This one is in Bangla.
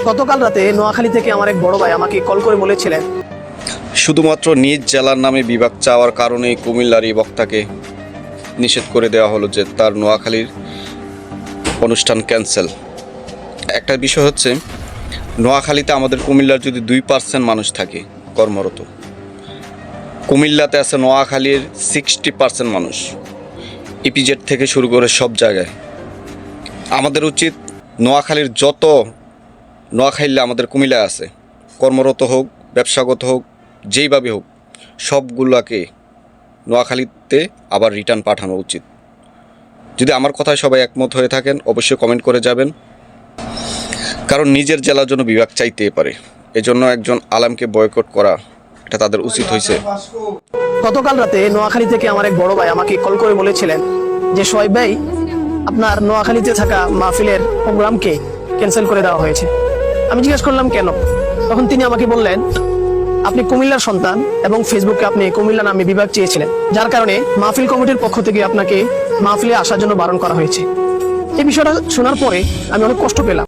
গতকাল রাতে নোয়াখালী থেকে আমার এক বড় ভাই আমাকে কল করে বলেছিলেন, শুধুমাত্র নিজ জেলার নামে বিভাগ চাওয়ার কারণেই কুমিল্লার এই বক্তাকে নিষেধ করে দেওয়া হলো যে তার নোয়াখালীর অনুষ্ঠান ক্যান্সেল। একটা বিষয় হচ্ছে, নোয়াখালীতে আমাদের কুমিল্লার যদি 2% মানুষ থাকে কর্মরত, কুমিল্লাতে আছে নোয়াখালীর 60% মানুষ, ইপিজেড থেকে শুরু করে সব জায়গায়। আমাদের উচিত নোয়াখালীর যত নোয়াখালী আমাদের কুমিল্লায় আছে, কর্মরত হোক, ব্যবসাগত হোক, যেইভাবে হোক, সবগুলোকে নোয়াখালীতে আবার রিটার্ন পাঠানো উচিত। যদি আমার কথায় সবাই একমত হয়ে থাকেন অবশ্যই কমেন্ট করে যাবেন, কারণ নিজের জেলার জন্য বিভাগ চাইতেই পারে। এজন্য একজন আলেমকে বয়কট করা এটা তাদের উচিত হয়েছে। গতকাল রাতে নোয়াখালী থেকে আমার এক বড় ভাই আমাকে কল করে বলেছিলেন যে সোহাইব ভাই, আপনার নোয়াখালীতে থাকা মাহফিলের প্রোগ্রামকে ক্যান্সেল করে দেওয়া হয়েছে। আমি জিজ্ঞেস করলাম কেন? তখন তিনি আমাকে বললেন, আপনি কুমিল্লার সন্তান এবং ফেসবুকে আপনি কুমিল্লা নামে বিভাগ চেয়েছিলেন, যার কারণে মাহফিল কমিটির পক্ষ থেকে আপনাকে মাহফিলে আসার জন্য বারণ করা হয়েছে। এই বিষয়টা শোনার পরে আমি অনেক কষ্ট পেলাম।